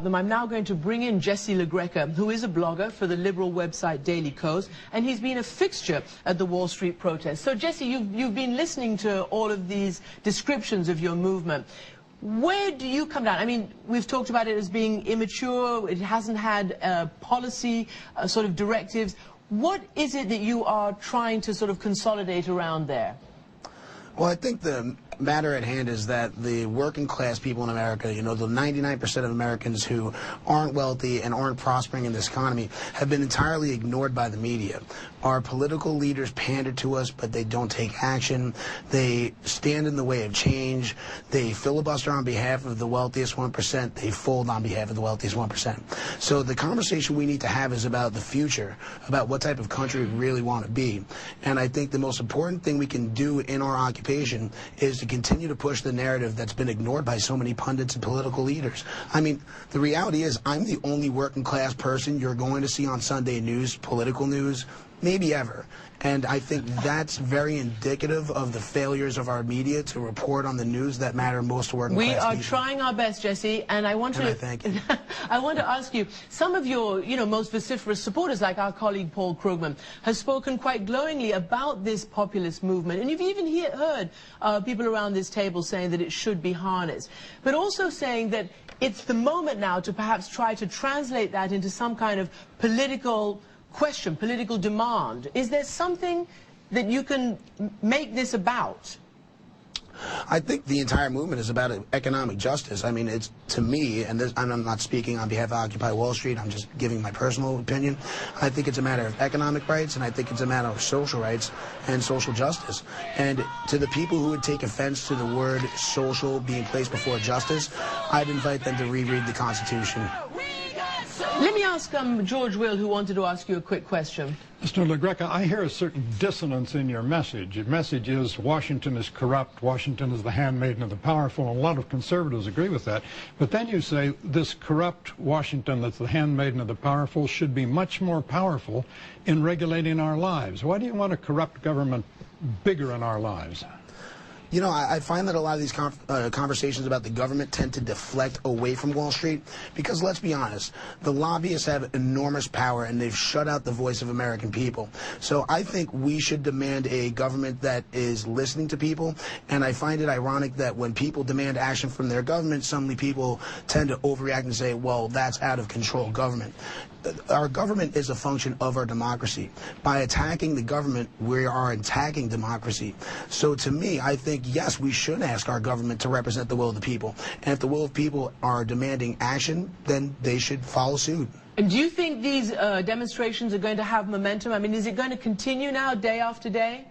I'm now going to bring in Jesse LaGreca, who is a blogger for the liberal website Daily Kos, and he's been a fixture at the Wall Street protests. So, Jesse, you've been listening to all of these descriptions of your movement. Where do you come down? I mean, we've talked about it as being immature. It hasn't had policy sort of directives. What is it that you are trying to sort of consolidate around there? Well, I think the matter at hand is that the working class people in America, you know, the 99% of Americans who aren't wealthy and aren't prospering in this economy have been entirely ignored by the media. Our political leaders pander to us, but they don't take action. They stand in the way of change. They filibuster on behalf of the wealthiest 1%. They fold on behalf of the wealthiest 1%. So the conversation we need to have is about the future, about what type of country we really want to be. And I think the most important thing we can do in our occupation is to continue to push the narrative that's been ignored by so many pundits and political leaders. I mean, the reality is I'm the only working class person you're going to see on Sunday news, political news, maybe ever. And I think that's very indicative of the failures of our media to report on the news that matter most to working class people. We are trying our best, Jesse, and I want to thank you. I want to ask you, some of your, most vociferous supporters, like our colleague Paul Krugman, has spoken quite glowingly about this populist movement, and you've even heard people around this table saying that it should be harnessed, but also saying that it's the moment now to perhaps try to translate that into some kind of political question, political demand. Is there something that you can make this about? I think the entire movement is about economic justice. I mean, it's, to me, and I'm not speaking on behalf of Occupy Wall Street, I'm just giving my personal opinion. I think it's a matter of economic rights, and I think it's a matter of social rights and social justice. And to the people who would take offense to the word social being placed before justice, I'd invite them to reread the Constitution. Let me ask George Will, who wanted to ask you a quick question. Mr. LaGreca, I hear a certain dissonance in your message. Your message is Washington is corrupt, Washington is the handmaiden of the powerful, and a lot of conservatives agree with that. But then you say this corrupt Washington that's the handmaiden of the powerful should be much more powerful in regulating our lives. Why do you want a corrupt government bigger in our lives? You know, I find that a lot of these conversations about the government tend to deflect away from Wall Street because, let's be honest, the lobbyists have enormous power and they've shut out the voice of American people. So I think we should demand a government that is listening to people, and I find it ironic that when people demand action from their government, suddenly people tend to overreact and say, well, that's out of control government. Our government is a function of our democracy. By attacking the government, we are attacking democracy. So to me, I think, yes, we should ask our government to represent the will of the people. And if the will of people are demanding action, then they should follow suit. And do you think these demonstrations are going to have momentum? I mean, is it going to continue now, day after day?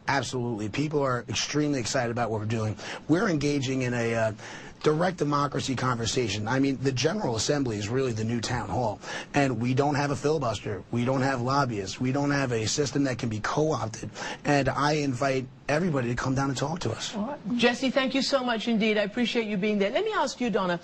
Absolutely. People are extremely excited about what we're doing. We're engaging in a direct democracy conversation. I mean, the General Assembly is really the new town hall, and we don't have a filibuster. We don't have lobbyists. We don't have a system that can be co-opted, and I invite everybody to come down and talk to us. All right. Jesse, thank you so much indeed. I appreciate you being there. Let me ask you, Donna,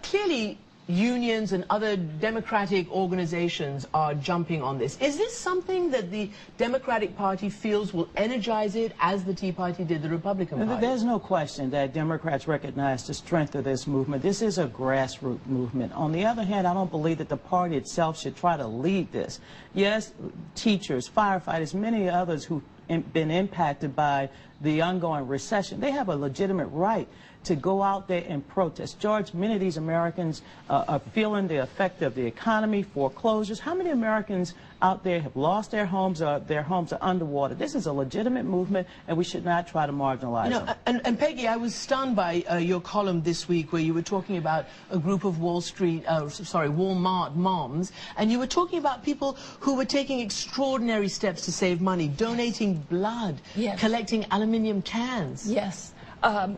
clearly unions and other democratic organizations are jumping on this. Is this something that the Democratic Party feels will energize it as the Tea Party did the Republican Party? There's no question that Democrats recognize the strength of this movement. This is a grassroots movement. On the other hand, I don't believe that the party itself should try to lead this. Yes, teachers, firefighters, many others who've been impacted by the ongoing recession, they have a legitimate right to go out there and protest. George, many of these Americans are feeling the effect of the economy, foreclosures. How many Americans out there have lost their homes or their homes are underwater? This is a legitimate movement, and we should not try to marginalize them. And Peggy, I was stunned by your column this week where you were talking about a group of Walmart moms, and you were talking about people who were taking extraordinary steps to save money, donating blood, yes, collecting aluminum cans. Yes. I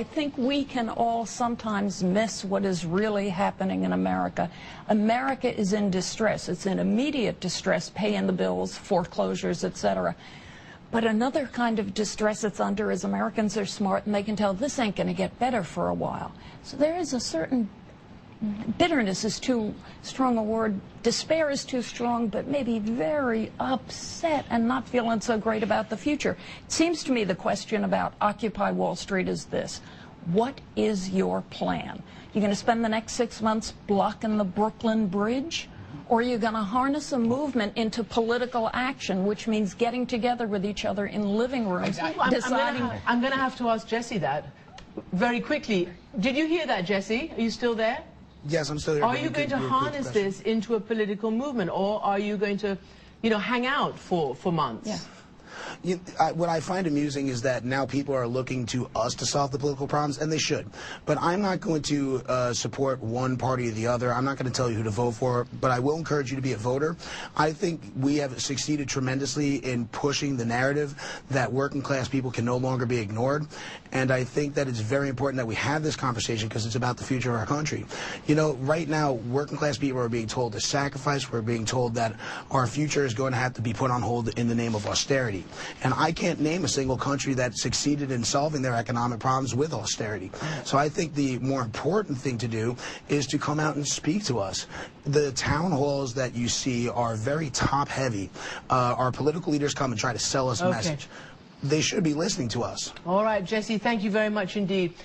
think we can all sometimes miss what is really happening in America. America is in distress. It's in immediate distress, paying the bills, foreclosures, etc. But another kind of distress it's under is Americans are smart and they can tell this ain't going to get better for a while. So there is a certain bitterness is too strong a word, despair is too strong, but maybe very upset and not feeling so great about the future. It seems to me the question about Occupy Wall Street is this: What is your plan? You're going to spend the next 6 months blocking the Brooklyn Bridge? Or are you going to harness a movement into political action, which means getting together with each other in living rooms, deciding... I'm going to have to ask Jesse that very quickly. Did you hear that, Jesse? Are you still there? Yes, I'm still here. Are you going to harness this into a political movement, or are you going to, you know, hang out for months? Yeah. What I find amusing is that now people are looking to us to solve the political problems, and they should. But I'm not going to support one party or the other. I'm not going to tell you who to vote for, but I will encourage you to be a voter. I think we have succeeded tremendously in pushing the narrative that working class people can no longer be ignored. And I think that it's very important that we have this conversation because it's about the future of our country. You know, right now, working class people are being told to sacrifice. We're being told that our future is going to have to be put on hold in the name of austerity. And I can't name a single country that succeeded in solving their economic problems with austerity. So I think the more important thing to do is to come out and speak to us. The town halls that you see are very top-heavy. Our political leaders come and try to sell us a message. They should be listening to us. All right, Jesse, thank you very much indeed.